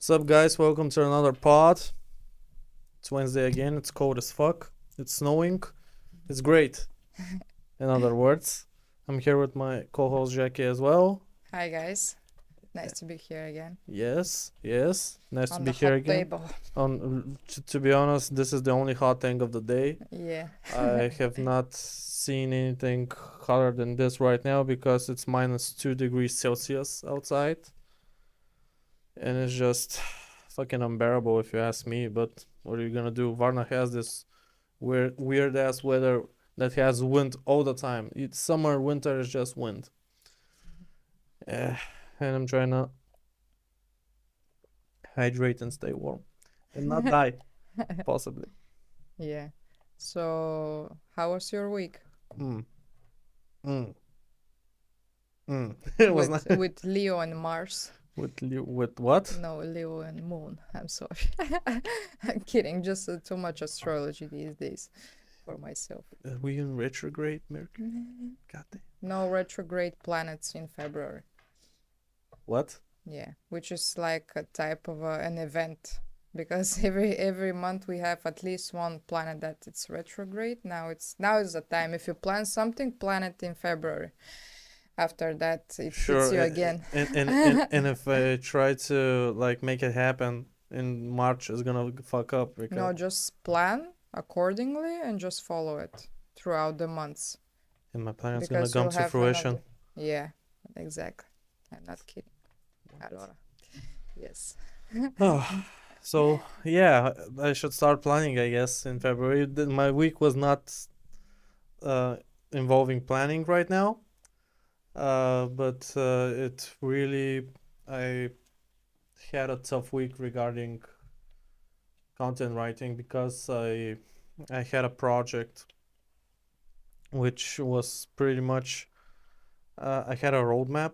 What's up, guys? Welcome to another pod. It's Wednesday again. It's cold as fuck. It's snowing. It's great. In other words, I'm here with my co-host Jackie as well. Hi guys, nice to be here again Yes. Nice to on be the here hot again. table. To be honest, this is the only hot thing of the day. Yeah, I have not seen anything hotter than this right now because it's minus 2 degrees Celsius outside. And it's just fucking unbearable if you ask me. But what are you gonna do? Varna has this weird ass weather that has wind all the time. It's summer, winter is just wind. And I'm trying to hydrate and stay warm and not die, possibly. yeah. So, how was your week Mm. Mm. Mm. It was not with Leo and Mars? with what? No, Leo and Moon. I'm sorry. I'm kidding. Just too much astrology these days for myself. Are we in retrograde, Mercury? God damn. No retrograde planets in February. What? Yeah, which is like a type of an event because every month we have at least one planet that it's retrograde. Now is the time. If you plan something, plan it in February. After that, it hits you again. And if I try to like make it happen in March, it's gonna fuck up because No, just plan accordingly and just follow it throughout the months and my plan is gonna because come you'll to have fruition. another. Yeah, exactly. I'm not kidding. Allora. Yes. Oh, so yeah, I should start planning, I guess, in February. My week was not uh, involving planning right now, but it really I had a tough week regarding content writing because I had a project which was pretty much I had a roadmap,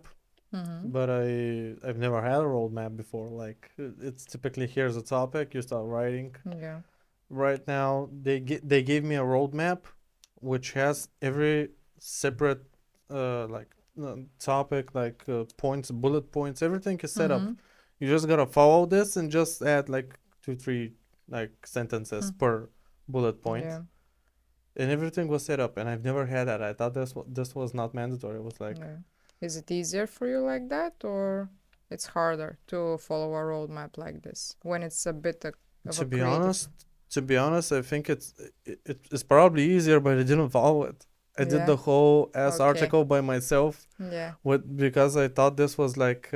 Mm-hmm. but I've never had a roadmap before. Like it's typically here's a topic, you start writing. Yeah. Right now they gave me a roadmap which has every separate like topic, like points, bullet points, everything is set up. Mm-hmm. You just gotta follow this and just add like 2 3 like sentences per bullet point. Yeah. And everything was set up, and I've never had that. I thought this was not mandatory. It was like, Yeah. Is it easier for you like that, or it's harder to follow a roadmap like this when it's a bit of to a be creative? honest, I think it's probably easier, but I didn't follow it. I did Yeah. the whole ass Okay. article by myself Yeah. because I thought this was like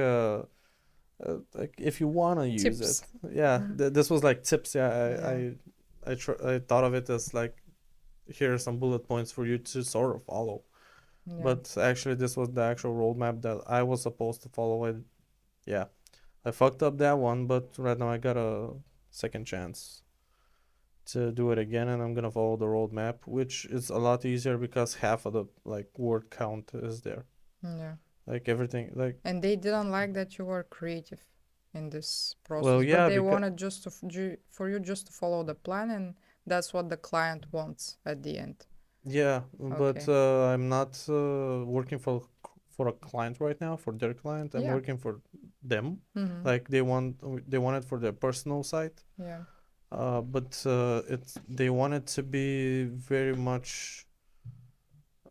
if you wanna use Tips. it, yeah. This was like tips. Yeah, Yeah. I thought of it as like here are some bullet points for you to sort of follow. Yeah. But actually, this was the actual roadmap that I was supposed to follow. It, yeah, I fucked up that one, but right now I got a second chance to do it again, and I'm gonna follow the roadmap, which is a lot easier because half of the like word count is there. Yeah. Like everything, like And they didn't like that you were creative in this process, well, but yeah, they because wanted just for you just to follow the plan, and that's what the client wants at the end. yeah, but Okay. I'm not working for a client right now, for their client. I'm Yeah. working for them. Mm-hmm. Like they want it for their personal site. Yeah. But they want it to be very much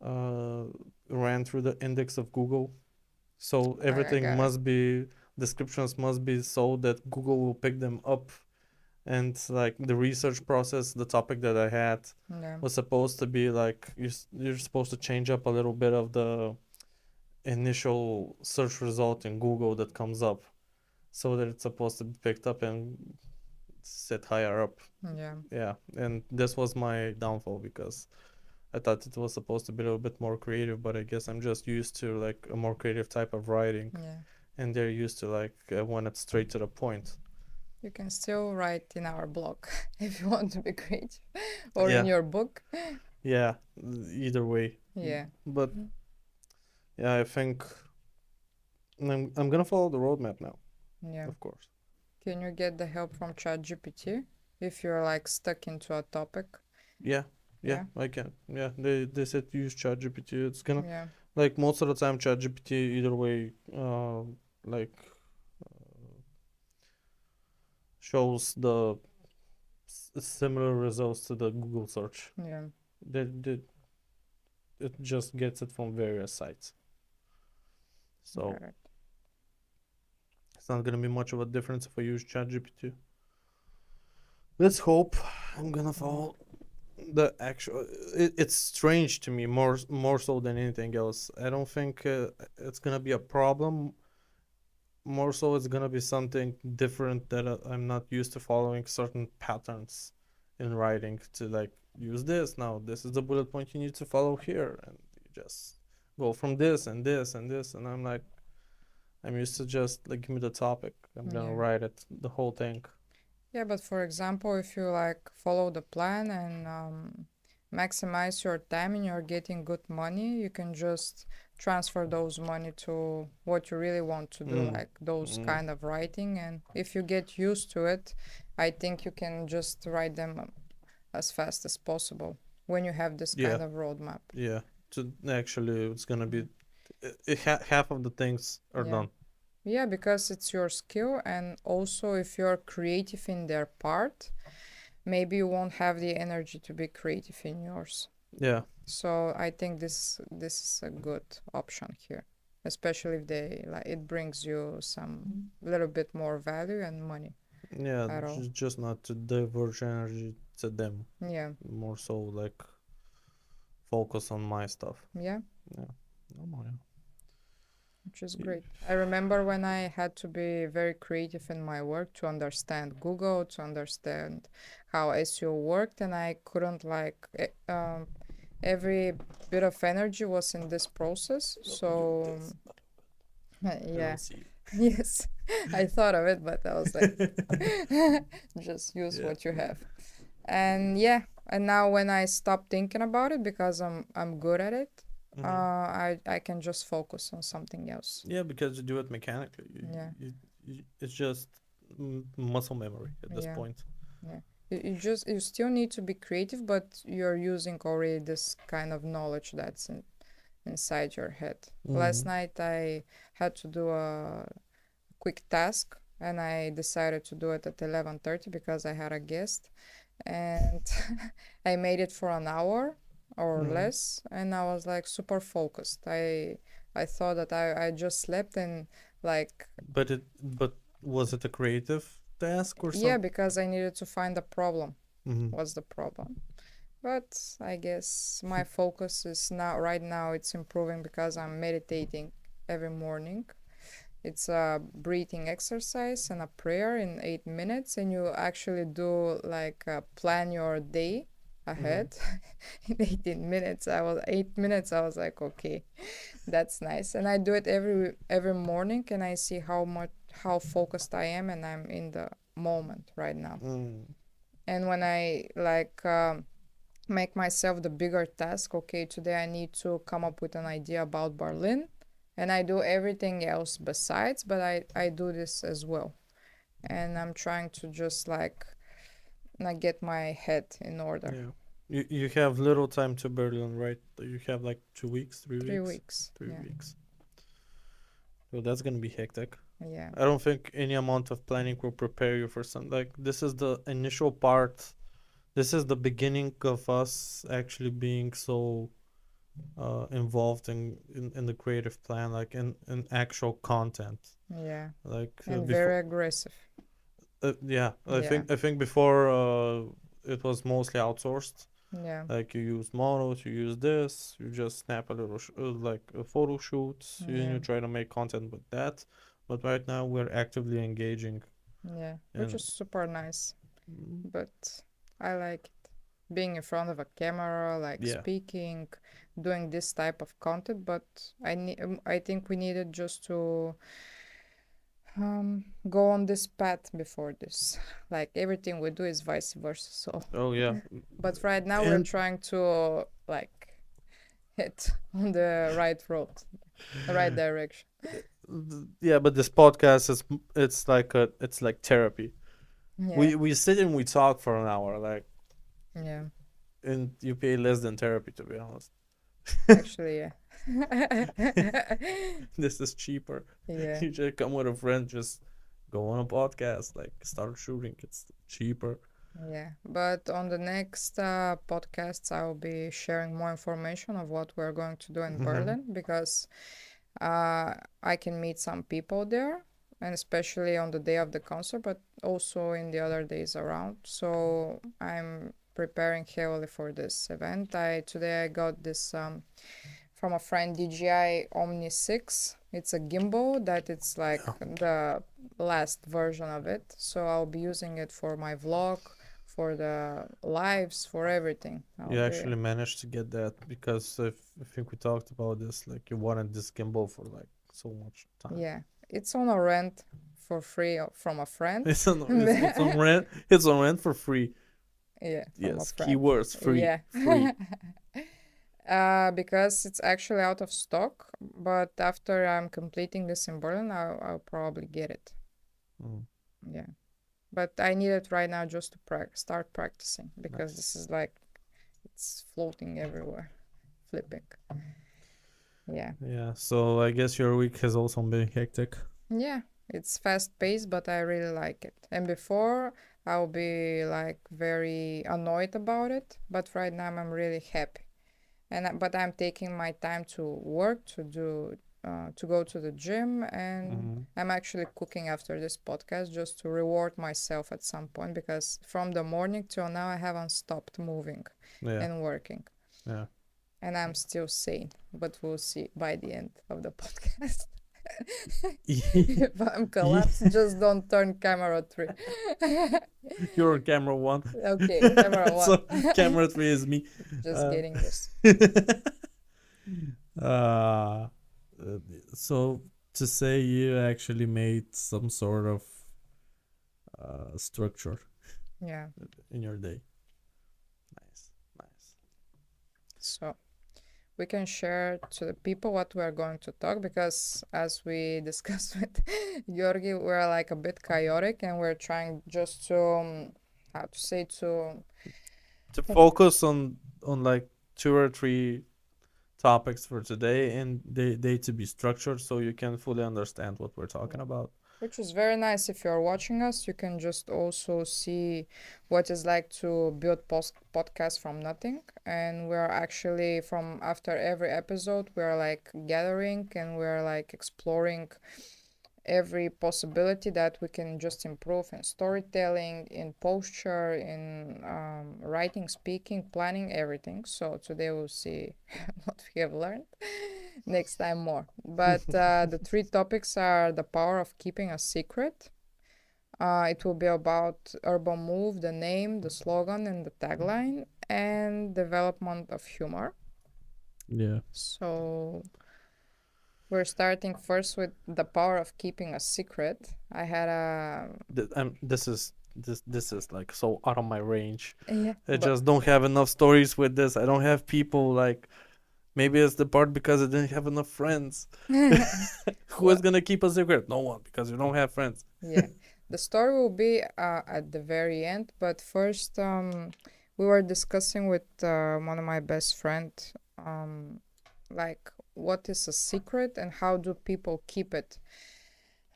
uh, ran through the index of Google. So I everything got it. must be descriptions must be so that Google will pick them up. And like the research process, the topic that I had Yeah. was supposed to be like you're supposed to change up a little bit of the initial search result in Google that comes up, so that it's supposed to be picked up and set higher up. Yeah. Yeah, and this was my downfall because I thought it was supposed to be a little bit more creative, but I guess I'm just used to like a more creative type of writing, Yeah. and they're used to like when it's straight to the point. You can still write in our blog if you want to be creative, or in Yeah, your book. yeah, either way. Yeah. But yeah, I think I'm gonna follow the roadmap now, Yeah. of course. Can you get the help from Chatgpt if you're like stuck into a topic? Yeah, Yeah. I can. Yeah, they said use ChatGPT. It's gonna Yeah. like most of the time ChatGPT either way, like shows the similar results to the Google search. Yeah. That it just gets it from various sites. So Got it. it's not gonna be much of a difference if I use ChatGPT. Let's hope. I'm gonna follow the actual. It's strange to me more so than anything else. I don't think it's gonna be a problem. More so, it's gonna be something different that I'm not used to following certain patterns in writing to like use this now. This is the bullet point you need to follow here, and you just go from this and this and this. And I'm like, I'm used to just like give me the topic. I'm gonna Yeah. write it the whole thing. Yeah, but for example, if you like follow the plan and maximize your time and you're getting good money, you can just transfer those money to what you really want to do, Mm. like those Mm. kind of writing. And if you get used to it, I think you can just write them as fast as possible when you have this Yeah. kind of roadmap. Yeah. To actually, it's gonna be half of the things are Yeah. done. Yeah, because it's your skill, and also if you're creative in their part, maybe you won't have the energy to be creative in yours. Yeah. So I think this is a good option here, especially if they like it brings you some little bit more value and money Yeah. at all. Just not to diverge energy to them. Yeah, More so like focus on my stuff. yeah, Yeah. Normal, yeah. which is great. I remember when I had to be very creative in my work to understand Google, to understand how SEO worked, and I couldn't like every bit of energy was in this process. So I yeah. don't see. Yes, I thought of it, but I was like, just use Yeah. what you have. And yeah, and now when I stop thinking about it because I'm good at it, Mhm. I can just focus on something else. Yeah, because you do it mechanically. Yeah. It's just muscle memory at this Yeah. point. Yeah. You still need to be creative, but you're using already this kind of knowledge that's inside your head. Last Mhm. night I had to do a quick task and I decided to do it at 11:30 because I had a guest, and I made it for an hour or Mhm. less, and I was like super focused. I thought that I just slept and like But was it a creative task or yeah, something? because I needed to find a problem. Mhm. What's the problem? But I guess my focus is now right now it's improving because I'm meditating every morning. It's a breathing exercise and a prayer in 8 minutes, and you actually do like plan your day ahead in 18 minutes. 8 minutes. I was like, okay, that's nice, and I do it every morning, and I see how focused I am, and I'm in the moment right now. Mm. And when I like make myself the bigger task, okay, today I need to come up with an idea about Berlin, and I do everything else besides, but I do this as well, and I'm trying to just like not get my head in order. Yeah. You have little time to Berlin, right? You have like 2 weeks, 3 3 weeks, weeks. 3 weeks. So that's gonna be hectic. Yeah. I don't think any amount of planning will prepare you for something like this. Is the initial part. This is the beginning of us actually being so involved in the creative plan, like in actual content. Yeah. Like And before, very aggressive. yeah, I Yeah. think before it was mostly outsourced. Yeah. Like you use models, you use this, you just snap a little like a photo shoot, and Yeah. you try to make content with that. But right now we're actively engaging Yeah. Which in. is super nice. Mm, But I like it. Being in front of a camera, like yeah, speaking, doing this type of content. But I think we needed just to go on this path before this. Like everything we do is vice versa. So, oh yeah, but right now we're and trying to like hit on the right road, the right direction. yeah, but this podcast is it's like therapy. Yeah. We sit and we talk for an hour, like, Yeah. and you pay less than therapy, to be honest. Actually, yeah. This is cheaper. Yeah. You just come with a friend, just go on a podcast, like start shooting. It's cheaper. Yeah, but on the next podcasts, I will be sharing more information of what we're going to do in Mm-hmm. Berlin because I can meet some people there, and especially on the day of the concert, but also in the other days around. So I'm preparing heavily for this event. Today I got this from a friend DJI Omni 6. It's a gimbal that it's like Yeah. the last version of it. So I'll be using it for my vlog, for the lives, for everything. I'll You be actually managed to get that because I think we talked about this. Like you wanted this gimbal for like so much time. Yeah, it's on a rent for free from a friend. It's on rent. It's on rent for free. Yeah, from a Yes, friend. keywords free, Yeah. free. Because it's actually out of stock, but after I'm completing this in Berlin, I'll probably get it. Mm, Yeah. But I need it right now just to start practicing because nice. this is like it's floating everywhere, flipping. Yeah. Yeah. So I guess your week has also been hectic. Yeah, it's fast paced, but I really like it. And before, I'll be like very annoyed about it, but right now I'm really happy. But I'm taking my time to work, to go to the gym, and Mm-hmm. I'm actually cooking after this podcast just to reward myself at some point because from the morning till now I haven't stopped moving Yeah. and working, Yeah. and I'm still sane. But we'll see by the end of the podcast. If I'm collapsed, just don't turn camera 3. You're on camera one. Okay, camera 1. So camera three is me. Just Uh, getting this. uh, so to say you actually made some sort of structure Yeah. in your day. Nice, nice. So we can share to the people what we are going to talk because as we discussed with Georgi, we're like a bit chaotic and we're trying just to how to say To focus on like 2 or 3 topics for today, and they to be structured so you can fully understand what we're talking about. which is very nice. If you're watching us, you can just also see what it's like to build podcast from nothing. And we're actually from after every episode, we're like gathering and we're like exploring every possibility that we can just improve in storytelling, in posture, in writing, speaking, planning, everything. So today we'll see what we have learned. Next time more. But the 3 topics are the power of keeping a secret. It will be about urban move, the name, the slogan, and the tagline, and development of humor. Yeah. So we're starting first with the power of keeping a secret. I had a This is like so out of my range. yeah, I but just don't have enough stories with this. I don't have people like. Maybe it's the part because I didn't have enough friends. Who is well, gonna keep a secret? No one, because you don't have friends. yeah, the story will be at the very end. But first, we were discussing with one of my best friend, like what is a secret and how do people keep it?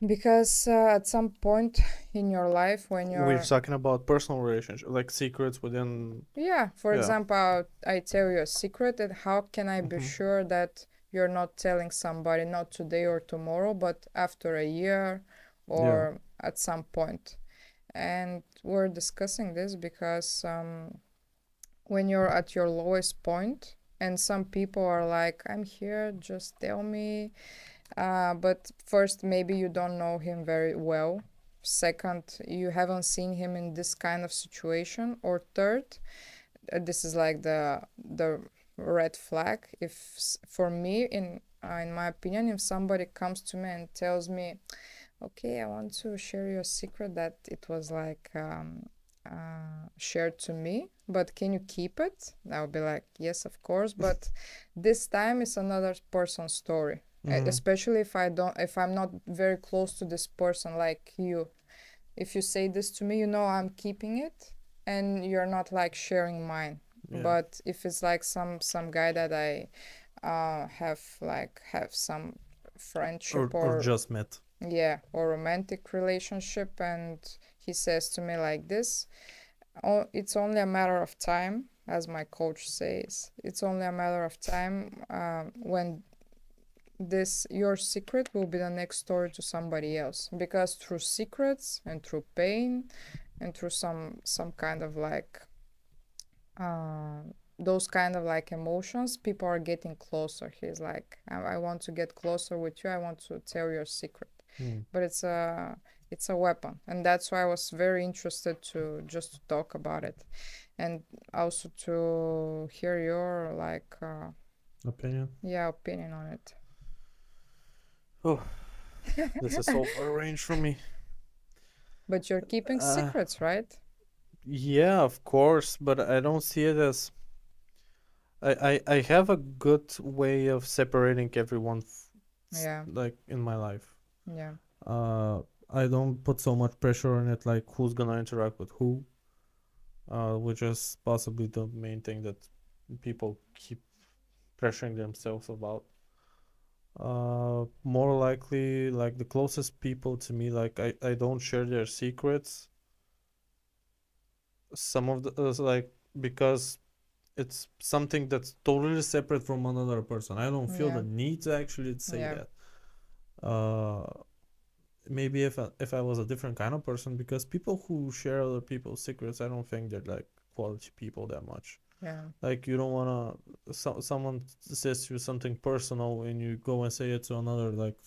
Because at some point in your life, when We're you're talking about personal relationships, like secrets within. yeah, for Yeah. example, I tell you a secret, and how can I be Hmm. sure that you're not telling somebody not today or tomorrow, but after a year Yeah. or at some point? And we're discussing this because when you're at your lowest point, and some people are like, I'm here, just tell me. But first, maybe you don't know him very well. Second, you haven't seen him in this kind of situation. Or third, this is like the red flag. If for me, in my opinion, if somebody comes to me and tells me, okay, I want to share your secret that it was like shared to me, but can you keep it? I'll be like, yes, of course, but this time it's another person's story. Hmm. Especially if I'm not very close to this person like you. If you say this to me, you know I'm keeping it, and you're not like sharing mine. Yeah. But if it's like some guy that I have some Or friendship or or just met. Yeah, or romantic relationship, and he says to me like this, oh, it's only a matter of time, as my coach says. It's only a matter of time when this your secret will be the next story to somebody else, because through secrets and through pain and through some kind of like uh, those kind of like emotions, people are getting closer. He's like, I want to get closer with you. I want to tell your secret. Mm. But it's a weapon, and that's why I was very interested to just to talk about it, and also to hear your like Opinion. yeah, opinion on it. Oh, this is so far range from me. But you're keeping Uh, secrets, right? yeah, of course, but I don't see it as I have a good way of separating everyone Yeah, like in my life. yeah, Uh, I don't put so much pressure on it, like who's gonna interact with who, which is possibly the main thing that people keep pressuring themselves about. More likely, like the closest people to me, like I don't share their secrets. Some of the like because it's something that's totally separate from another person. I don't feel yeah, the need to actually say yeah, that. Uh, Maybe if I was a different kind of person, because people who share other people's secrets, I don't think they're like quality people that much. yeah, Like you don't wanna someone says to you something personal and you go and say it to another like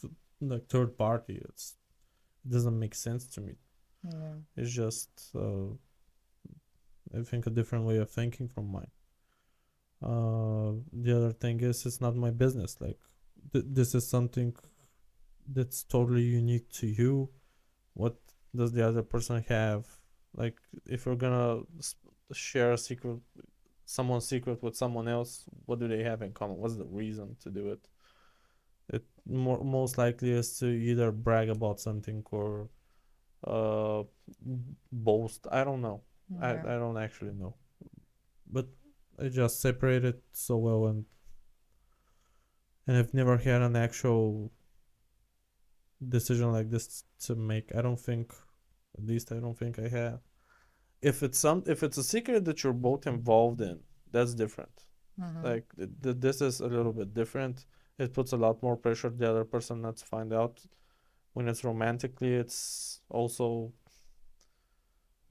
third party. It doesn't make sense to me. yeah, It's just I think a different way of thinking from mine. The other thing is it's not my business. Like this is something that's totally unique to you. What does the other person have? Like if you're gonna share a secret, someone's secret with someone else, what do they have in common? What's the reason to do it? It most likely is to either brag about something or uh boast. I don't know. yeah, I don't actually know. But I just separate it so well, and I've never had an actual decision like this to make. I don't think, at least I don't think I have. If it's a secret that you're both involved in, that's different. mm-hmm. Like this is a little bit different. It puts a lot more pressure on the other person not to find out. When it's romantically, it's also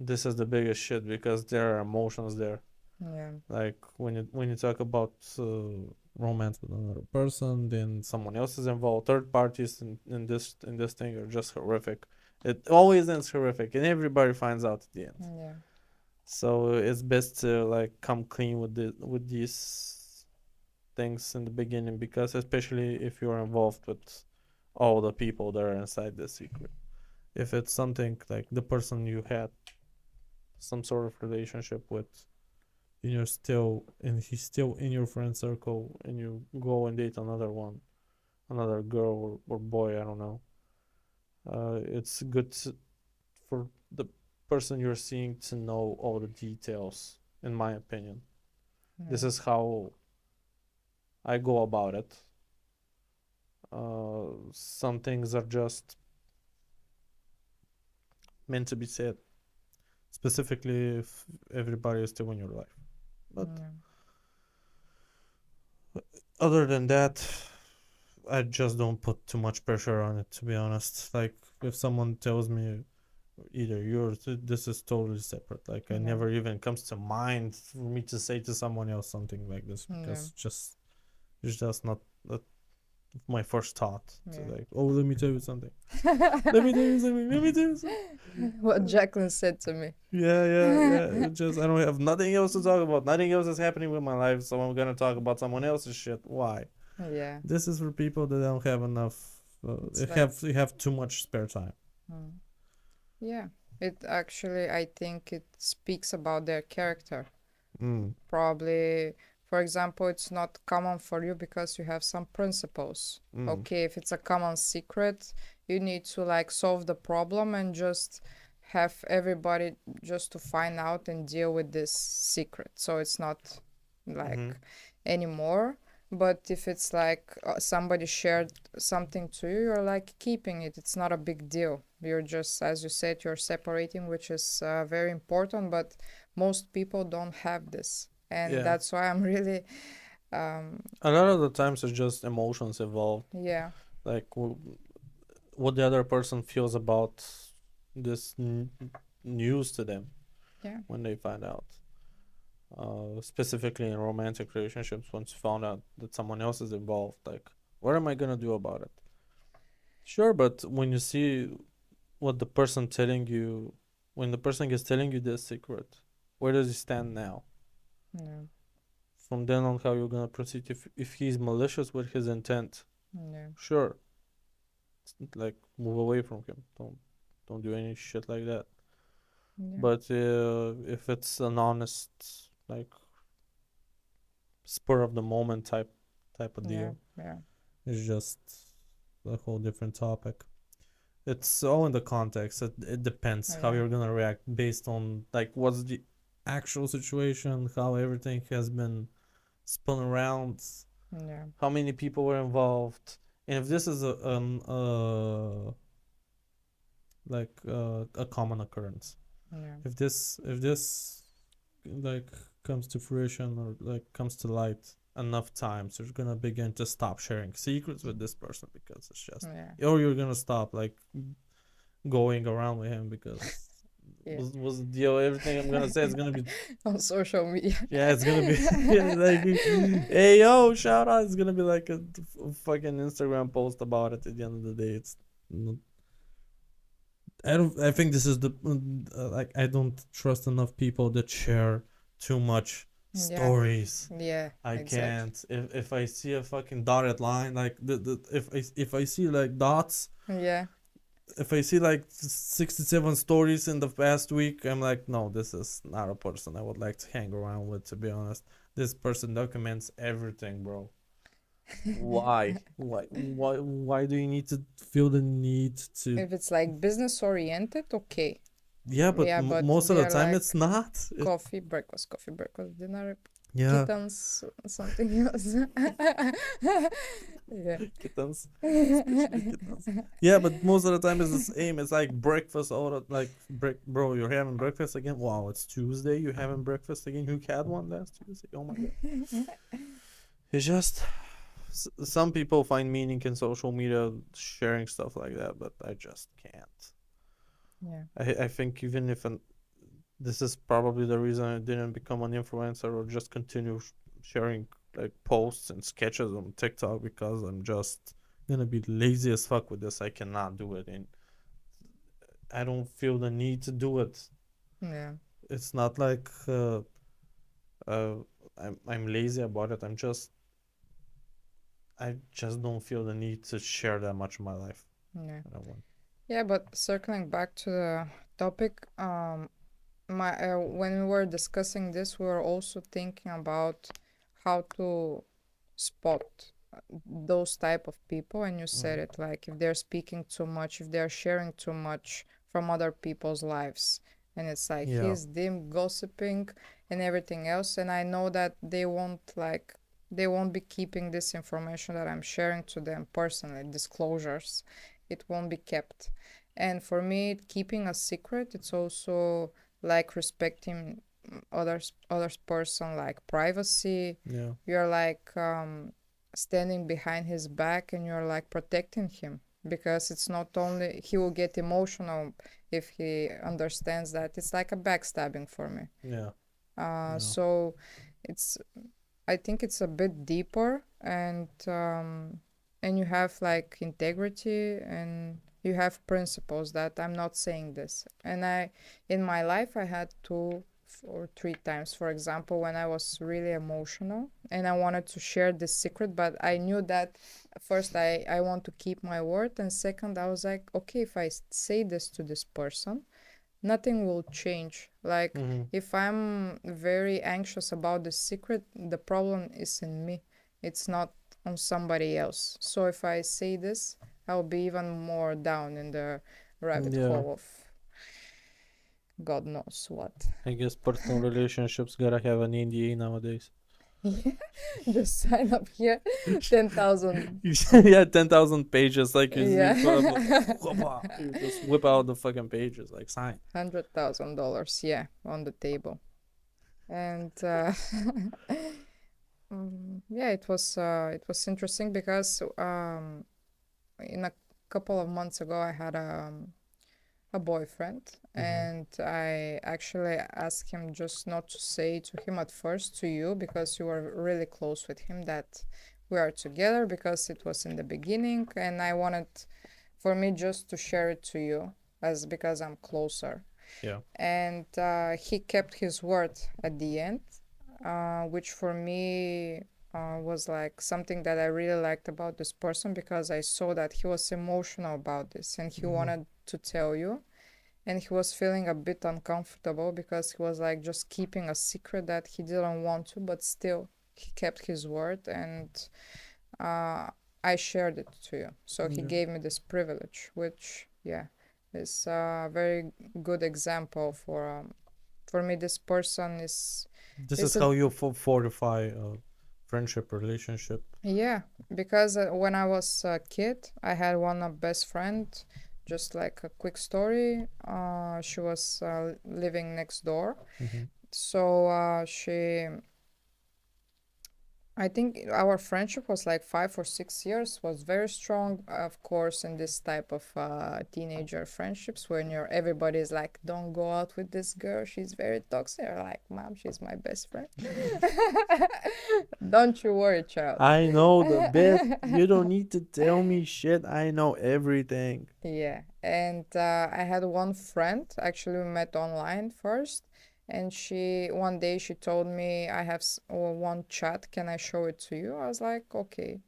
this is the biggest shit because there are emotions there. Yeah, Like when you talk about romance with another person, then someone else is involved. Third parties in this thing are just horrific. It always ends horrific, and everybody finds out at the end. yeah, So it's best to like come clean with these things in the beginning, because especially if you're involved with all the people that are inside the secret. If it's something like the person you had some sort of relationship with, and he's still in your friend circle, and you go and date another one, another girl or boy, I don't know. It's good for the person you're seeing to know all the details, in my opinion. This yeah, is how I go about it. Some things are just meant to be said, specifically if everybody is still in your life. But yeah, other than that, I just don't put too much pressure on it, to be honest. Like, if someone tells me either yours, this is totally separate. Like, I yeah, never even comes to mind for me to say to someone else something like this, yeah, because just it's just not my first thought to yeah. like, oh, let me tell you something. Let me tell you something. Let me tell you something. What Jacqueline said to me. Yeah. It just I don't have nothing else to talk about. Nothing else is happening with my life, so I'm gonna talk about someone else's shit. Why? Yeah, This is for people that don't have enough. it's like, You have too much spare time. mm, yeah. It actually, I think it speaks about their character. Mm. Probably, for example, it's not common for you because you have some principles. Mm. Okay, if it's a common secret, you need to like solve the problem and just have everybody just to find out and deal with this secret. So it's not Mm-hmm. like anymore. But if it's like somebody shared something to you, you're like keeping it. It's not a big deal. You're just, as you said, you're separating, which is very important. But most people don't have this, and Yeah. that's why I'm really, um, A lot of the times it's just emotions involved, yeah, like what the other person feels about this news to them yeah, when they find out. Specifically in romantic relationships, once you found out that someone else is involved, like, what am I gonna do about it? Sure, but when you see what the person telling you, when the person is telling you this secret, where does he stand now? yeah, From then on, how you're gonna proceed if he's malicious with his intent? yeah, Sure, like move away from him. Don't do any shit like that. yeah, But if it's an honest, like spur of the moment type of yeah, deal, yeah, it's just a whole different topic. It's all in the context. It depends how yeah, you're gonna react based on like what's the actual situation, how everything has been spun around, yeah, how many people were involved, and if this is a common occurrence. yeah, If this like comes to fruition or like comes to light enough times, you're gonna begin to stop sharing secrets with this person because it's just, yeah, or you're gonna stop like going around with him because yeah. was the deal. Everything I'm gonna say is gonna be, On social media. yeah, it's gonna be yeah, like, hey yo, shout out. It's gonna be like a fucking Instagram post about it. At the end of the day, it's not, I don't. I think this is the like I don't trust enough people that share too much Yeah, stories. yeah, I exactly. can't. If I see a fucking dotted line, like if I see like dots, Yeah, if I see like 67 stories in the past week, I'm like, no, this is not a person I would like to hang around with. To be honest, this person documents everything, bro. Why? Why do you need to feel the need to? if it's like business oriented, okay. Yeah, but Yeah, but most of they the are time it's like not. coffee, breakfast, dinner, Yeah, kittens, something else. Yeah. kittens, especially kittens. Yeah, but most of the time it's the same. It's like breakfast all the like bro. You're having breakfast again. Wow, it's Tuesday. You having breakfast again? You had one last Tuesday. Oh my god. It's just some people find meaning in social media sharing stuff like that, but I just can't. Yeah. I think even if this is probably the reason I didn't become an influencer or just continue sharing like posts and sketches on TikTok because I'm just gonna be lazy as fuck with this. I cannot do it, and I don't feel the need to do it. Yeah. It's not like uh, I'm lazy about it. I just don't feel the need to share that much of my life. Yeah. I don't want. Yeah, but circling back to the topic, my when we were discussing this, we were also thinking about how to spot those type of people, and you said Mm. it like if they're speaking too much, if they're sharing too much from other people's lives, and it's like Yeah, he's them gossiping and everything else, and I know that they won't be keeping this information that I'm sharing to them personally, disclosures, it won't be kept. And for me, keeping a secret, it's also like respecting others person like privacy. yeah, You're like standing behind his back and you're like protecting him, because it's not only he will get emotional if he understands that it's like a backstabbing for me. yeah, yeah, So it's, I think it's a bit deeper, and you have like integrity and you have principles that I'm not saying this. And I, in my life, I had two or three times, for example, when I was really emotional and I wanted to share this secret, but I knew that first I want to keep my word, and second I was like, okay, if I say this to this person, nothing will change. Like, mm-hmm. if I'm very anxious about the secret, the problem is in me. It's not on somebody else. So if I say this, I'll be even more down in the rabbit Yeah. hole of God knows what. I guess personal relationships gotta have an NDA nowadays. Yeah, just sign up here. 10,000. Yeah, 10,000 pages. Like you put up, Yeah. you just whip out the fucking pages, like sign. $100,000, yeah, on the table. And yeah, it was interesting because in a couple of months ago I had a boyfriend, Mm-hmm. and I actually asked him just not to say to him at first to you, because you were really close with him, that we are together, because it was in the beginning, and I wanted for me just to share it to you, as because I'm closer. Yeah. And he kept his word at the end, which for me was like something that I really liked about this person, because I saw that he was emotional about this and he Mm-hmm. wanted to tell you, and he was feeling a bit uncomfortable because he was like just keeping a secret that he didn't want to, but still he kept his word, and uh, I shared it to you. So he Yeah. gave me this privilege, which, yeah, is a very good example for me. This person This is is a how you fortify a friendship relationship. yeah, because when I was a kid, I had one best friend. Just like a quick story, she was living next door. Mm-hmm. So I think our friendship was like 5 or 6 years, was very strong, of course, in this type of teenager friendships when everybody's like, don't go out with this girl, she's very toxic. Or like, mom, she's my best friend. Don't you worry, child. I know the bit. You don't need to tell me shit. I know everything. Yeah, and I had one friend. Actually, we met online first, and she one day she told me, I have one chat. Can I show it to you? I was like, okay.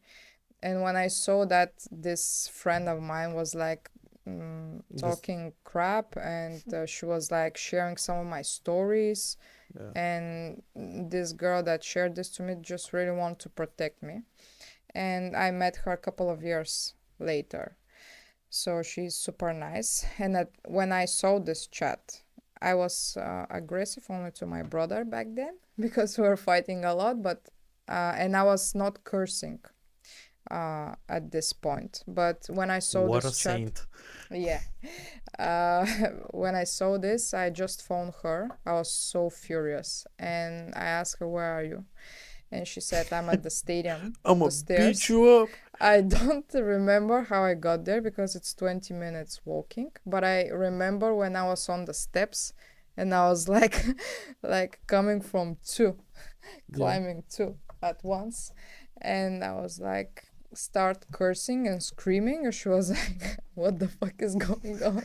And when I saw that this friend of mine was like Just talking crap, and she was like sharing some of my stories, yeah. and this girl that shared this to me just really wanted to protect me. And I met her a couple of years later, so she's super nice. And when I saw this chat, I was aggressive only to my brother back then because we were fighting a lot, but and I was not cursing at this point. But when I saw What this a chat, saint. yeah, uh, when I saw this, I just phoned her. I was so furious, and I asked her, "Where are you?" And she said, "I'm at the stadium, I'ma the beat stairs." you up. I don't remember how I got there because it's 20 minutes walking, but I remember when I was on the steps and I was like like coming from two, Yeah. climbing two at once, and I was like start cursing and screaming, and she was like, what the fuck is going on?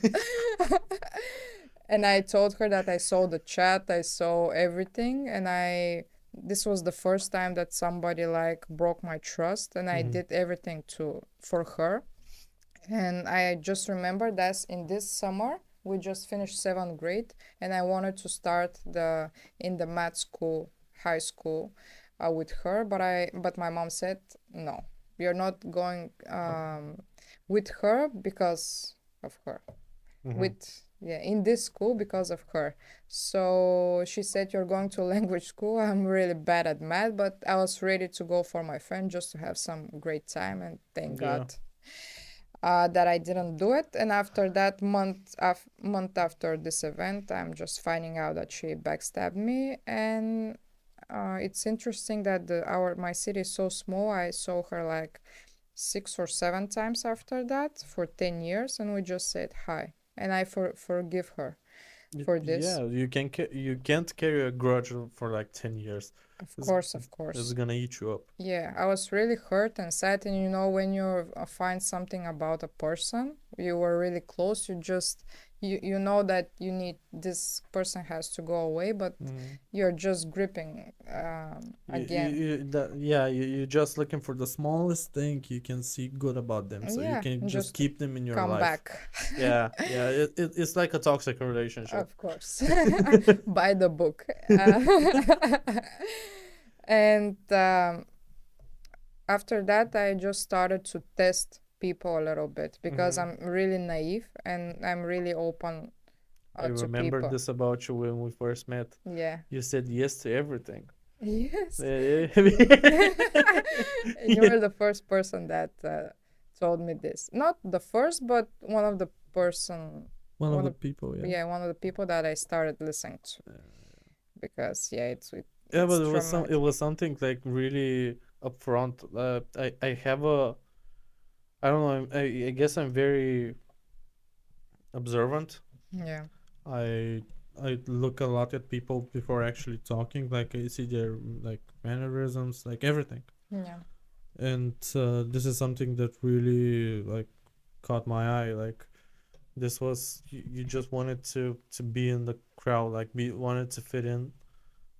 And I told her that I saw the chat, I saw everything, and I this was the first time that somebody like broke my trust, and I Mm-hmm. did everything to for her. And I just remember that in this summer we just finished seventh grade, and I wanted to start the in the math school, high school, with her, but my mom said no, you're not going with her because of her, Mm-hmm. with yeah, in this school because of her. So she said, you're going to language school. I'm really bad at math, but I was ready to go for my friend just to have some great time, and thank Yeah. God that I didn't do it. And after that month after this event, I'm just finding out that she backstabbed me. And it's interesting that my city is so small. I saw her like 6 or 7 times after that for 10 years, and we just said hi. And I forgive her for this. Yeah, you can't carry a grudge for like 10 years. Of It's, course, of it's course. gonna eat you up. Yeah, I was really hurt and sad. And when you find something about a person, you were really close, you know that you need this person has to go away, but Mm. you're just gripping again. You're just looking for the smallest thing you can see good about them, so you Yeah, can and just just keep them in your come life. back. Yeah, yeah, it's like a toxic relationship. Of course. By the book. And after that, I just started to test people a little bit because Hmm. I'm really naive and I'm really open I to remember people. this about you when we first met. Yeah. You said yes to everything. Yes. Yeah, And you were the first person that told me this. Not the first, but one of the person, one of one the of people, yeah. yeah, one of the people that I started listening to because yeah, Yeah, it's but it traumatic. was something like really upfront. I have a I don't know. I guess I'm very observant. Yeah, I I look a lot at people before actually talking. Like I see their like mannerisms, like everything. yeah, And this is something that really like caught my eye. Like this was you just wanted to be in the crowd, like be wanted to fit in,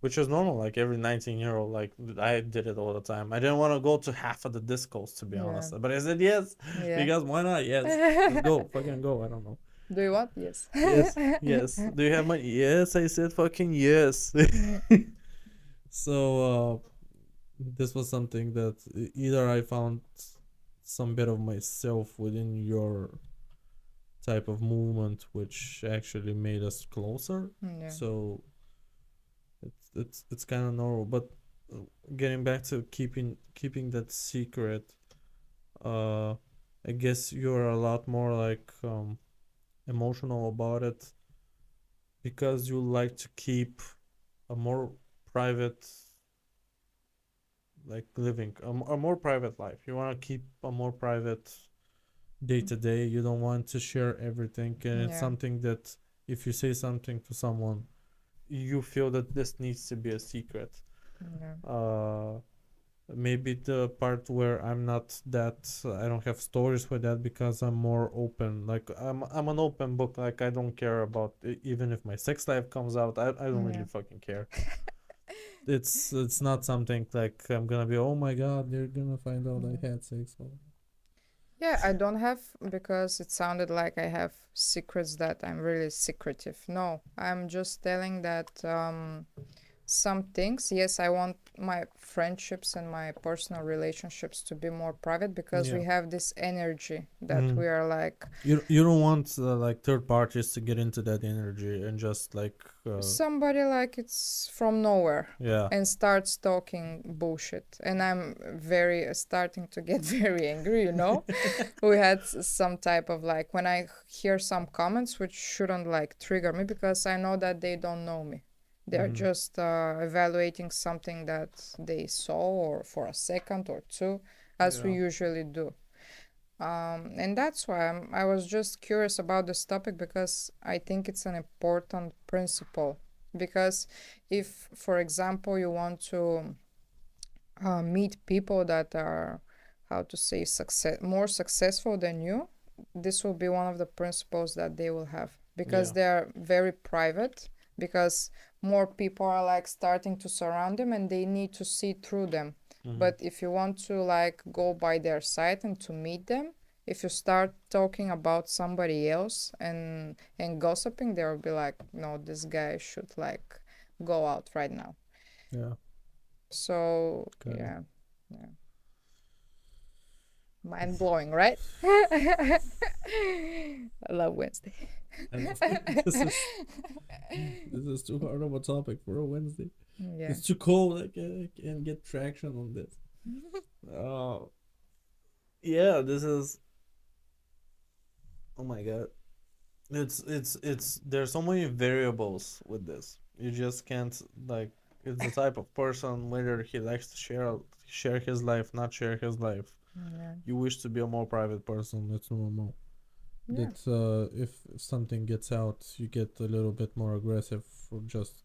which is normal. Like every 19-year-old, like I did it all the time. I didn't want to go to half of the discos to be yeah, honest, but I said yes yeah. because why not? Yes, just go, fucking go. I don't know. Do you want? Yes. Yes, yes. Do you have money? Yes, I said fucking yes. So this was something that either I found some bit of myself within your type of movement, which actually made us closer. Yeah, So it's kind of normal. But getting back to keeping that secret, uh, I guess you're a lot more like emotional about it because you like to keep a more private like living a more private life. You want to keep a more private day to day. You don't want to share everything, and it's yeah, something that if you say something to someone, you feel that this needs to be a secret. yeah, uh Maybe the part where I'm not that I don't have stories for that because I'm more open. Like I'm an open book. Like I don't care about even if my sex life comes out. I don't really yeah. fucking care. It's not something like I'm gonna be, oh my god, they're gonna find out I Mm. had sex. Yeah, I don't have because it sounded like I have secrets that I'm really secretive. No, I'm just telling that some things, yes, I want my friendships and my personal relationships to be more private because Yeah. we have this energy that Mm. we are like You don't want like third parties to get into that energy and just like somebody like it's from nowhere yeah. and starts talking bullshit and I'm very starting to get very angry, you know. We had some type of like when I hear some comments which shouldn't like trigger me because I know that they don't know me. They're Mhm. just evaluating something that they saw or for a second or two, as we Yeah. usually do. And that's why I was just curious about this topic because I think it's an important principle. Because if, for example, you want to meet people that are, how to say, more successful than you, this will be one of the principles that they will have because Yeah. they are very private. Because more people are like starting to surround them and they need to see through them. Mhm. But if you want to like go by their side and to meet them, if you start talking about somebody else and gossiping, they'll be like, no, this guy should like go out right now. Yeah. So Got it. yeah, yeah, mind blowing, right? I love Wednesday. And this is this is too hard of a topic for a Wednesday. Yeah. It's too cold. I can't get traction on this. Oh yeah, this is. Oh my god. It's there's so many variables with this. You just can't like it's the type of person whether he likes to share his life, not share his life. Yeah. You wish to be a more private person, that's normal. Yeah. That if something gets out, you get a little bit more aggressive or just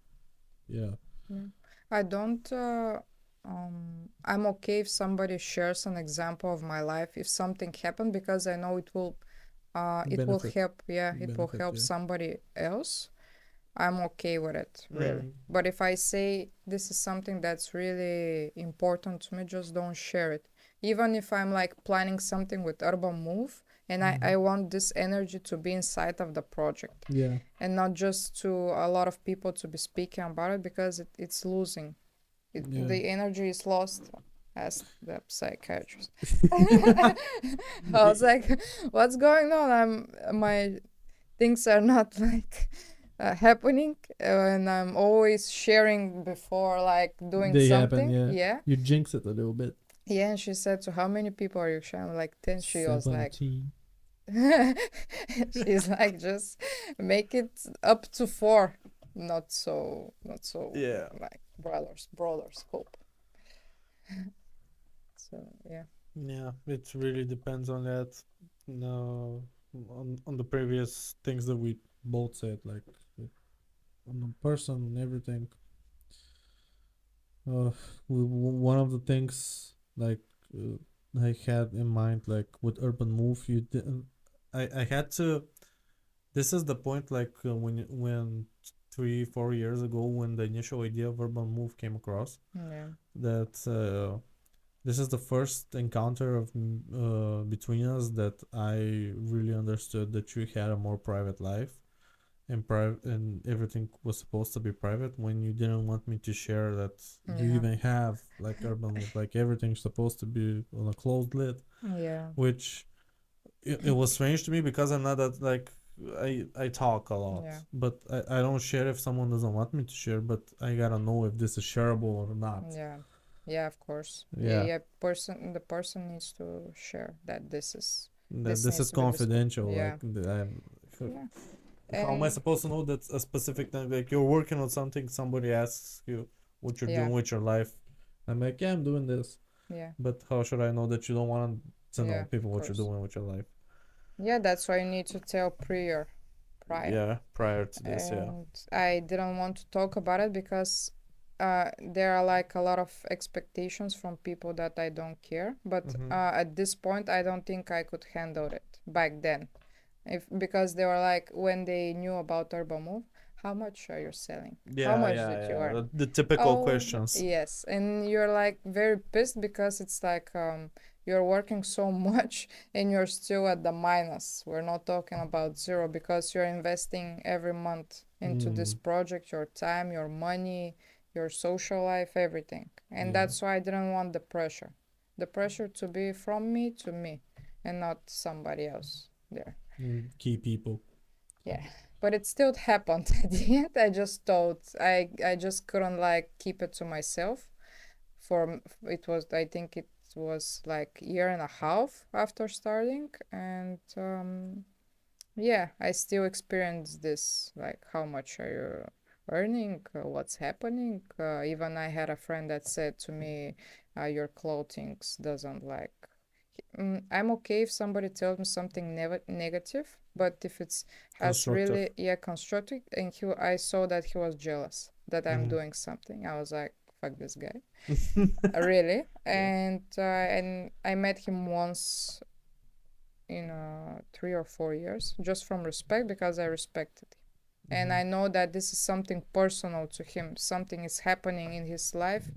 yeah. Yeah. I don't I'm okay if somebody shares an example of my life if something happened because I know it will Benefit help, yeah, it will benefit, help yeah. somebody else. I'm okay with it, really. Mm. But if I say this is something that's really important to me, just don't share it. Even if I'm like planning something with Urban Move and I want this energy to be inside of the project Yeah. and not just to a lot of people to be speaking about it because it's losing. Yeah. The energy is lost, as the psychiatrist. I was like, what's going on? My things are not like happening, and I'm always sharing before like doing They happen, something. yeah. Yeah. You jinx it a little bit. Yeah, and she said, "So how many people are you sharing?" I'm like 10. She was like, 17. she's like, just make it up to 4. Not so Yeah. like brothers hope. So yeah. Yeah, it really depends on that. No, on the previous Things that we both said, like on the person and everything. Uh, one of the things like I had in mind, like with urban move, you didn't. I had to. This is the point, like when 3 4 years ago, when the initial idea of urban move came across, Yeah. that this is the first encounter of between us that I really understood that you had a more private life, and private, and everything was supposed to be private, when you didn't want me to share that you Yeah. even have like urban move, like everything's supposed to be on a closed lid, Yeah. which it was strange to me because I'm not that like I talk a lot, Yeah. but I don't share if someone doesn't want me to share, but I gotta know if this is shareable or not. Yeah. Yeah, of course. Yeah, Yeah, yeah. The person needs to share that that this this needs is to be discussed. confidential. Yeah. Like I'm, Yeah. how am I And supposed to know that a specific thing? Like you're working on something, somebody asks you what you're yeah. doing with your life. I'm like, yeah, I'm doing this, Yeah. but how should I know that you don't want to Yeah, know people of what you're course. doing with your life? Yeah, that's why you need to tell prior. Yeah, prior to this, yeah. And I didn't want to talk about it because there are like a lot of expectations from people that I don't care. But Mm-hmm. at this point, I don't think I could handle it back then. If Because they were like, when they knew about Turbo Move, how much are you selling? How Yeah, much yeah, did you yeah. earn? The typical Oh, questions. yes. And you're like very pissed because it's like you're working so much and you're still at the minus. We're not talking about zero because you're investing every month into this Mm, project, your time, your money, your social life, everything. And yeah. that's why I didn't want the pressure. The pressure to be from me to me and not somebody else there. Key people. Yeah, but it still happened at the end. I just thought I just couldn't like keep it to myself. It was, I think it was like year and a half after starting, and yeah, I still experience this, like how much are you earning, what's happening. Even I had a friend that said to me, your clothing doesn't like. I'm okay if somebody tells me something negative, but if it's has Constructive. really, yeah, constructive, and I saw that he was jealous that I'm Mm-hmm. doing something. I was like, fuck this guy, really. Yeah. And I met him once in 3 or 4 years, just from respect, because I respected him. And Mm-hmm. I know that this is something personal to him. Something is happening in his life,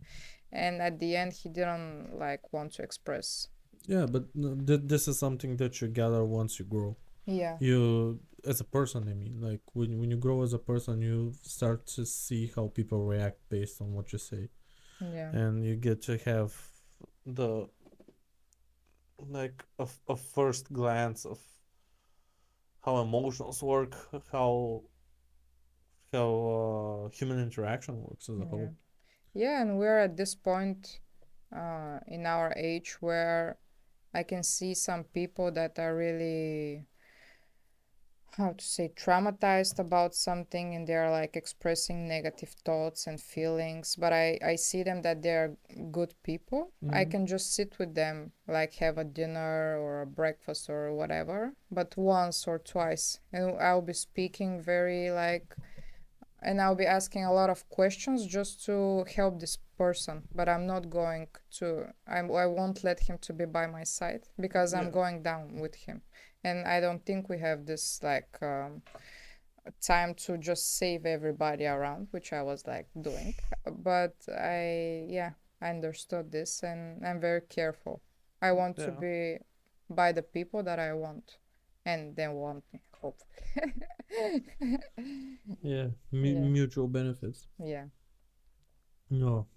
and at the end, he didn't like want to express. Yeah, but this is something that you gather once you grow. Yeah, You, as a person, I mean, like when you grow as a person, you start to see how people react based on what you say, yeah, and you get to have the like a first glance of how emotions work, how human interaction works as a yeah. whole. Yeah, and we're at this point in our age where I can see some people that are really, how to say, traumatized about something, and they're like expressing negative thoughts and feelings. But I see them that they're good people. I Mm-hmm. can just sit with them, like have a dinner or a breakfast or whatever, but once or twice. And I'll be speaking very like, and I'll be asking a lot of questions just to help this person, but I'm not going to, I won't let him to be by my side because I'm Yeah. going down with him. And I don't think we have this like time to just save everybody around, which I was like doing. But yeah, I understood this and I'm very careful. I want to Yeah. be by the people that I want and they want me, hopefully. Yeah. Yeah, Mutual benefits. yeah. No.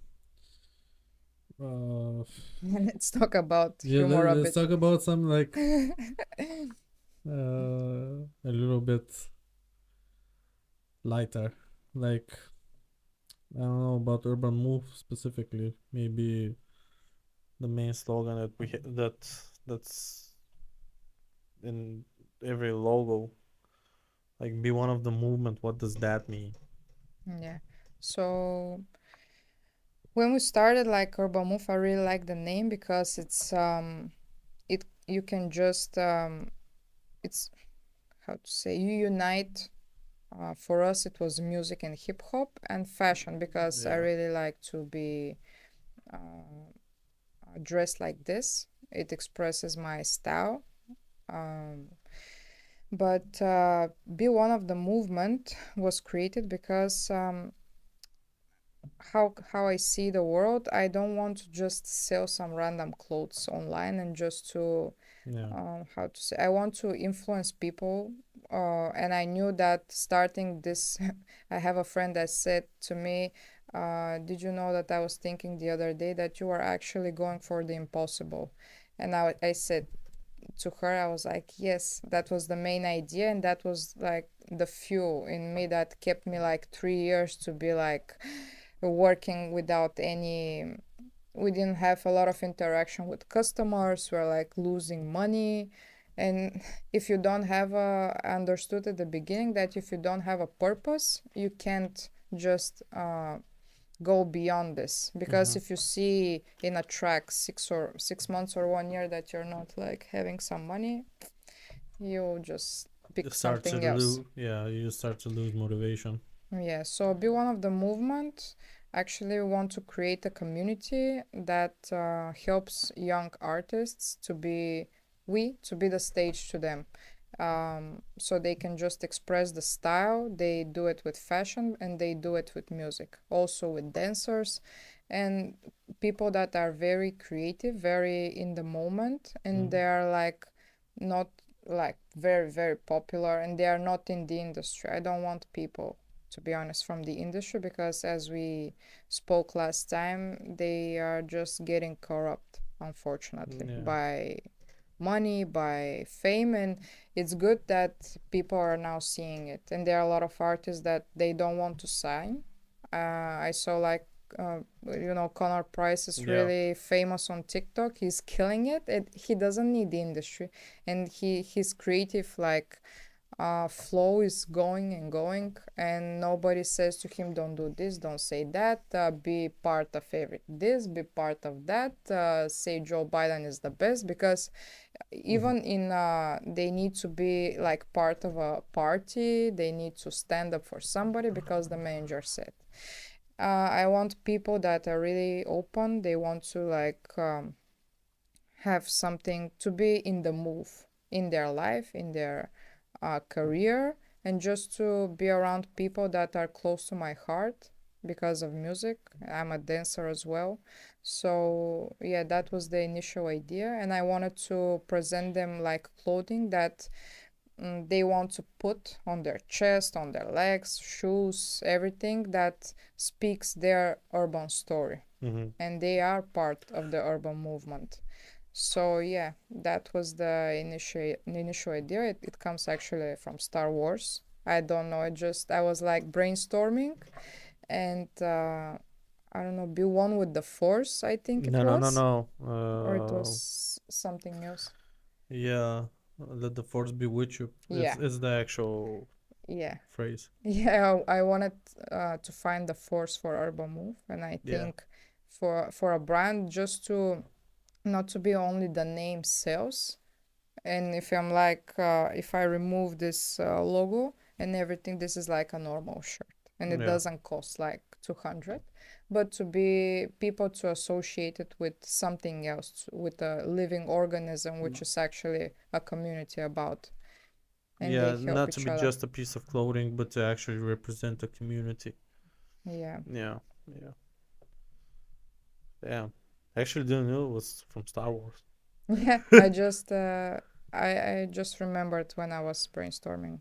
Uh, Let's talk about Yeah, humor a let's bit. talk about some like a little bit lighter. Like, I don't know about Urban Move specifically. Maybe The main slogan that that's in every logo, like be one of the movement. What does that mean? Yeah. So when we started like Urban Move, I really like the name because it you can just it's how to say, you unite. For us, it was music and hip hop and fashion because I Yeah. really like to be dressed like this. It expresses my style. Um, but Be One of the movement was created because how I see the world, I don't want to just sell some random clothes online and just to Yeah. how to say, I want to influence people. And I knew that starting this, I have a friend that said to me, did you know that I was thinking the other day that you are actually going for the impossible? And I said to her, I was like, yes, that was the main idea. And that was like the fuel in me that kept me like 3 years to be like working without any, we didn't have a lot of interaction with customers, we're like losing money. And if you don't have a, I understood at the beginning that if you don't have a purpose, you can't just go beyond this, because Mm-hmm. if you see in a track 6 months or 1 year that you're not like having some money, you'll just You pick start to something else. lose. Yeah, you start to lose motivation. Yeah, so Be One of the movement. Actually, we want to create a community that helps young artists to be to be the stage to them, so they can just express the style. They do it with fashion and they do it with music, also with dancers and people that are very creative, very in the moment, and Mm. they are like not like very very popular, and they are not in the industry. I don't want people, to be honest, from the industry, because as we spoke last time, they are just getting corrupt, unfortunately, Yeah. by money, by fame. And it's good that people are now seeing it, and there are a lot of artists that they don't want to sign. I saw like Connor Price is Yeah. really famous on TikTok. He's killing it. He doesn't need the industry, and his creative like flow is going and going, and nobody says to him, don't do this, don't say that, be part of this, be part of that, say Joe Biden is the best, because Mm-hmm. even in they need to be like part of a party, they need to stand up for somebody because the manager said. I want people that are really open, they want to like have something to be in the move in their life, in their career, and just to be around people that are close to my heart because of music. I'm a dancer as well. So, yeah, that was the initial idea. And I wanted to present them like clothing that they want to put on their chest, on their legs, shoes, everything that speaks their urban story. Mm-hmm. And they are part of the urban movement. So yeah, that was the initial idea. It comes actually from Star Wars. I don't know. I was like brainstorming, and I don't know. Be one with the Force, I think it No, no, no, was, no. or it was something else. Yeah. Let the force be with you. Yeah, It's the actual yeah, phrase. yeah. I wanted to find the Force for Urban Move, and I Yeah. think for a brand, just to not to be only the name sales. And if I'm like, if I remove this logo and everything, this is like a normal shirt, and it Yeah. doesn't cost like 200, but to be people to associate it with something else, with a living organism, which is actually a community about, and they Yeah. help Not to each be other. just a piece of clothing, but to actually represent a community. Yeah. Yeah. Yeah. Yeah. I actually didn't know it was from Star Wars. Yeah, I just remembered when I was brainstorming,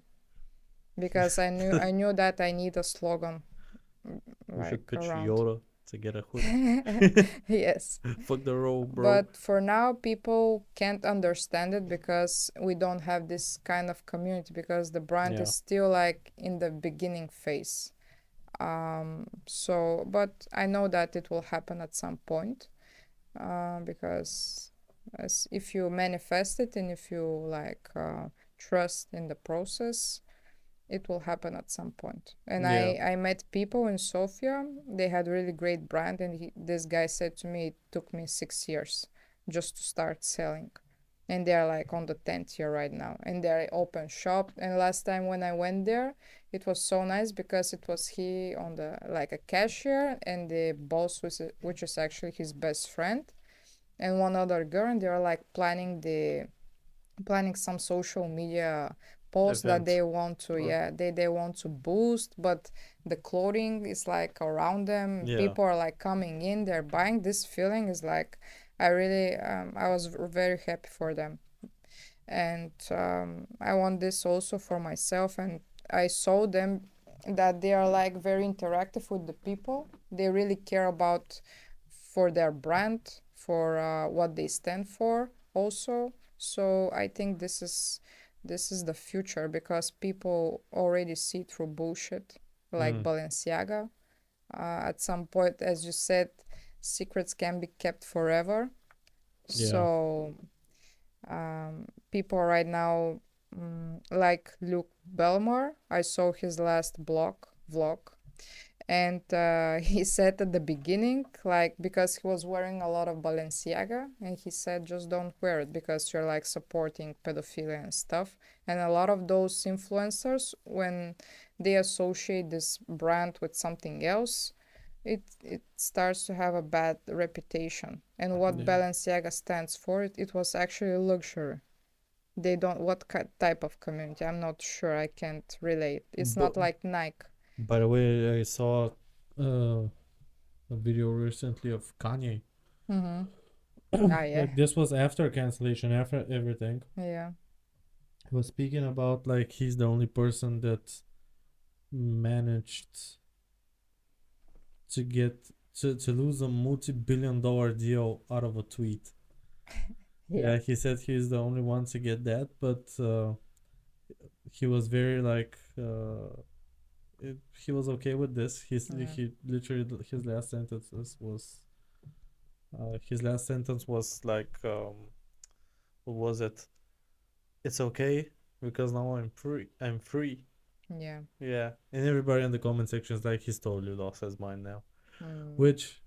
because I knew that I need a slogan We like should pitch around. Yoda. to get a hoodie. Yes. Fuck the roll, bro. But for now, people can't understand it because we don't have this kind of community because the brand Yeah. is still like in the beginning phase. So, but I know that it will happen at some point, because as if you manifest it and if you like trust in the process, it will happen at some point. And Yeah. I met people in Sofia. They had really great brand, and this guy said to me, it took me 6 years just to start selling. And they're like on the 10th year right now, and they're open shop. And last time when I went there, it was so nice because it was he on the like a cashier and the boss was which is actually his best friend and one other girl, and they are like planning some social media posts that Event. they want to, Or- yeah, they want to boost, but the clothing is like around them, Yeah. people are like coming in, they're buying. This feeling is like I really I was very happy for them, and I want this also for myself. And I saw them that they are like very interactive with the people, they really care about for their brand, for what they stand for also. So I think this is the future because people already see through bullshit like Mm. Balenciaga. At some point, as you said, secrets can be kept forever. Yeah. So people right now, like Luke Belmore, I saw his last vlog, and he said at the beginning, like, because he was wearing a lot of Balenciaga, and he said just don't wear it because you're like supporting pedophilia and stuff. And a lot of those influencers, when they associate this brand with something else, it starts to have a bad reputation. And what Yeah. Balenciaga stands for, it was actually luxury. They don't, what type of community, I'm not sure, I can't relate. It's not But like Nike. By the way, I saw a video recently of Kanye. Mm-hmm. Ah, yeah. Like this was after cancellation, after everything. Yeah. He was speaking about like he's the only person that managed to get to lose a multi-billion-dollar deal out of a tweet. Yeah, he said he's the only one to get that, but he was very like he was okay with this. He literally his last sentence was like what was it? It's okay because now I'm free. I'm free. Yeah. Yeah, and everybody in the comment section is like he's totally lost his mind now. Mm. Which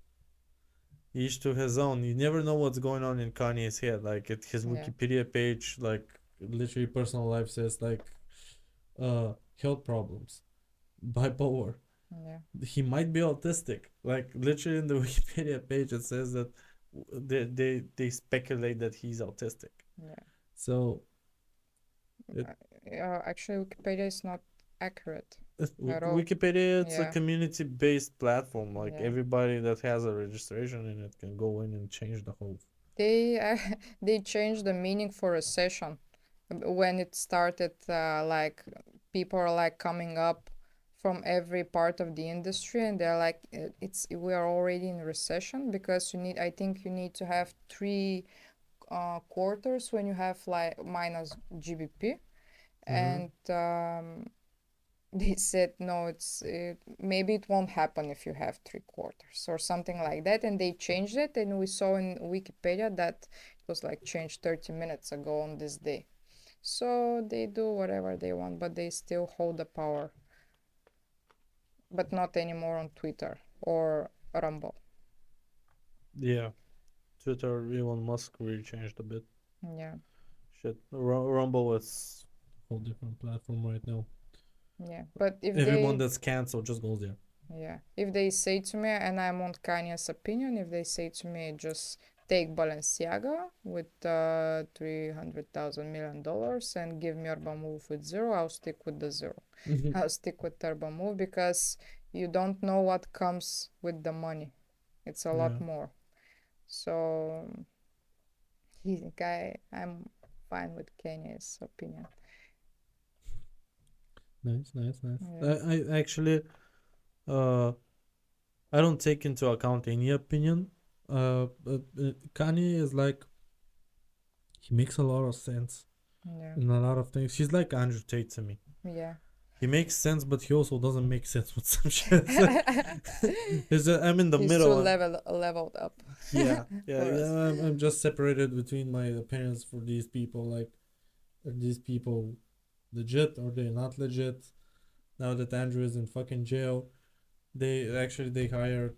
each to his own. You never know what's going on in Kanye's head. Like his Yeah. Wikipedia page, like literally personal life says like health problems, bipolar. Yeah. He might be autistic. like literally in the Wikipedia page it says that they speculate that he's autistic. Yeah. So Actually, Wikipedia is not accurate. At all. Wikipedia, it's a Yeah. community-based platform. Like Yeah. everybody that has a registration in it can go in and change the whole. They changed the meaning for recession when it started. Like people are like coming up from every part of the industry, and they're like, it's we are already in recession because you need. I think you need to have 3 quarters when you have like minus GBP, and they said no, maybe it won't happen if you have 3 quarters or something like that, and they changed it, and we saw in Wikipedia that it was like changed 30 minutes ago on this day. So they do whatever they want, but they still hold the power, but not anymore on Twitter or Rumble. Yeah, Twitter, Elon Musk really changed a bit. Yeah. Shit, Rumble is whole different platform right now. Yeah, but if Everyone they that's canceled just goes there. yeah, if they say to me, and I'm on Kanye's opinion, if they say to me just take Balenciaga with $300,000 and give me Urban Move with zero, I'll stick with the zero. I'll stick with Urban Move because you don't know what comes with the money. It's a lot Yeah. more. So I'm fine with Kanye's opinion. Nice. I actually I don't take into account any opinion. Kanye is like, he makes a lot of sense Yeah. in a lot of things. He's like Andrew Tate to me. Yeah. He makes sense, but he also doesn't make sense with some shit. I'm in the He's middle. too leveled up. Yeah, For us. I'm just separated between my opinions for these people. Like, are these people legit or they not legit? Now that Andrew is in fucking jail, they hired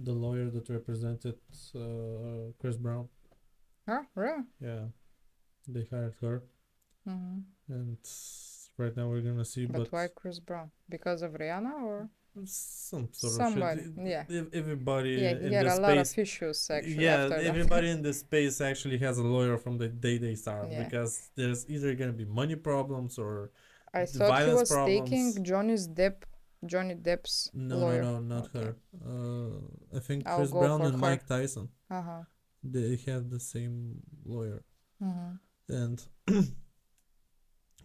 the lawyer that represented Chris Brown. Oh, really? Yeah, they hired her, Mm-hmm. and right now we're gonna see. But why Chris Brown? Because of Rihanna or some sort somebody? of shit. Yeah. Everybody Yeah, he in had this a lot space. of issues actually Yeah, after that. everybody in this space actually has a lawyer from the day they start, Yeah. because there's either gonna be money problems or I the thought he violence was problems. taking Johnny Depp's No, lawyer. not Okay. her. I think I'll Chris go Brown for and her. Mike Tyson. Uh-huh. They have the same lawyer, Mm-hmm. and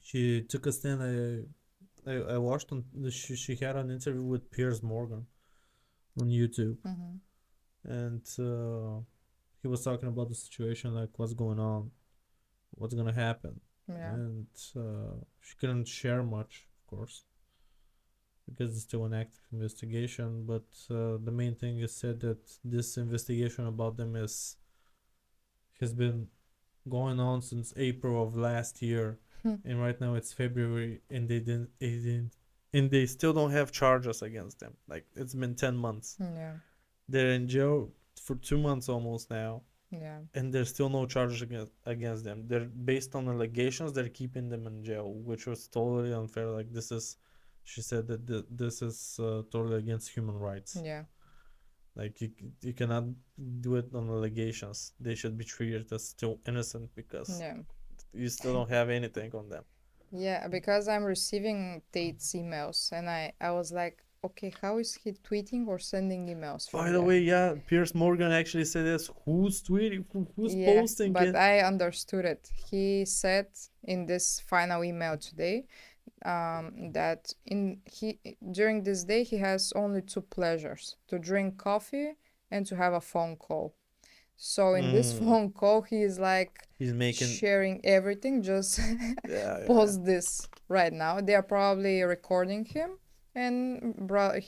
she took a stand. I watched on she had an interview with Piers Morgan on YouTube, Mm-hmm. and he was talking about the situation, like what's going on, what's gonna happen, Yeah. and she couldn't share much, of course, because it's still an active investigation. But the main thing is said that this investigation about them has been going on since April of last year, and right now it's February, and And they still don't have charges against them. Like, it's been 10 months. Yeah. They're in jail for 2 months almost now, Yeah. and there's still no charges against them. They're based on allegations. They're keeping them in jail, which was totally unfair. Like, this is, she said that this is totally against human rights. Yeah. Like, you cannot do it on allegations. They should be treated as still innocent because Yeah. you still don't have anything on them. Yeah, because I'm receiving Tate's emails and I was like, okay, how is he tweeting or sending emails from By the there? way, yeah, Piers Morgan actually said this. Who's tweeting? Who's Yeah, posting but it? I understood it. He said in this final email today, that during this day he has only two pleasures: to drink coffee and to have a phone call. So in this phone call, he is like He's making sharing everything. Just yeah. post this right now. They are probably recording him, and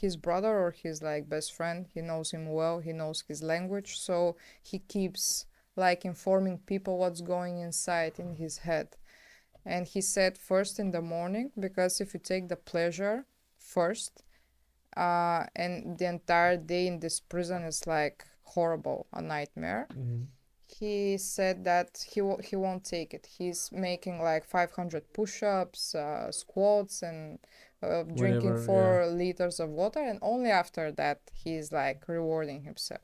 his brother or his like best friend. He knows him well. He knows his language, so he keeps like informing people what's going inside in his head. And he said first in the morning, because if you take the pleasure first, and the entire day in this prison is like horrible, a nightmare. He said that he won't take it. He's making like 500 push-ups, squats, and drinking Whatever, 4 liters of water, and only after that he's like rewarding himself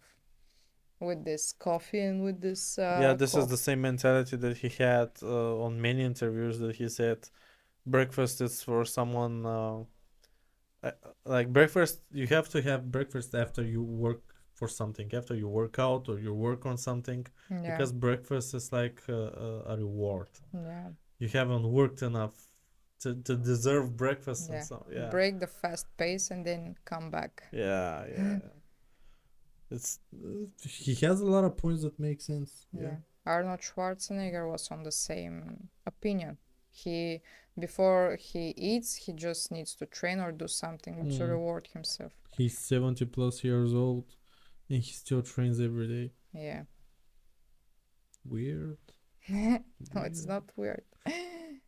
with this coffee and with this Yeah, this is coke. the same mentality that he had on many interviews, that he said breakfast is for someone like breakfast. You have to have breakfast after you work for something, after you work out or you work on something, Yeah, because breakfast is like a reward. yeah, You haven't worked enough to deserve breakfast, yeah. and so yeah, Break the fast pace and then come back. yeah. It's he has a lot of points that make sense. Yeah. Arnold Schwarzenegger was on the same opinion. Before he eats, he just needs to train or do something to reward himself. He's 70 plus years old, and he still trains every day. Yeah. Weird. No, it's not weird.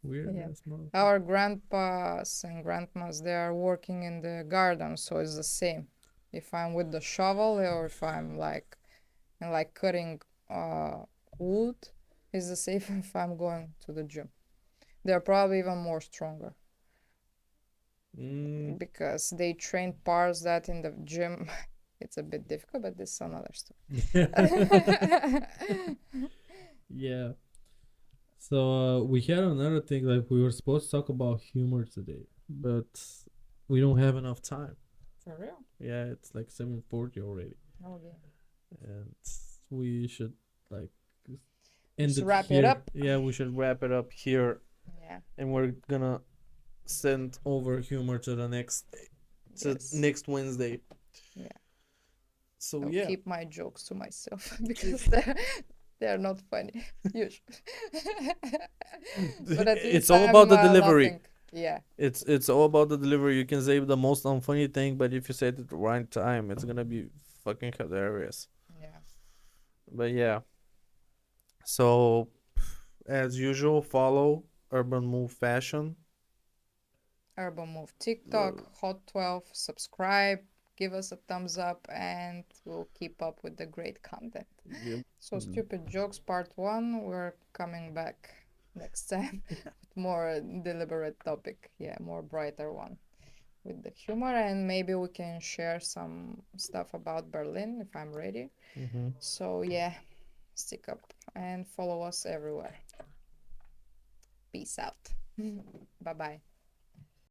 Weird. Yeah. That's not. Our grandpas and grandmas, they are working in the garden, so it's the same. If I'm with the shovel or if I'm like cutting wood, it's the same if I'm going to the gym. They're probably even more stronger because they train parts that in the gym it's a bit difficult, but this is another story. Yeah. So we had another thing, like we were supposed to talk about humor today, but we don't have enough time. For real? Yeah, it's like 7:40 already, Okay. and we should like end Just it wrap it here. up. yeah. We should wrap it up here, Yeah. and we're gonna send Over humor to the next to Yes. next Wednesday. Yeah. So I'll yeah, keep my jokes to myself because they're not funny usually. But at it's least all about I'm the delivery. laughing. Yeah. It's all about the delivery. You can say the most unfunny thing, but if you say it at the right time, it's gonna be fucking hilarious. Yeah. But yeah, so as usual, follow Urban Move Fashion. Urban Move TikTok, Hot12, subscribe, give us a thumbs up, and we'll keep up with the great content. Yep. So, Stupid Jokes Part 1, we're coming back next time with more deliberate topic. Yeah, more brighter one with the humor, and maybe we can share some stuff about Berlin if I'm ready. Mm-hmm. So, yeah, stick up and follow us everywhere. Peace out. Bye bye.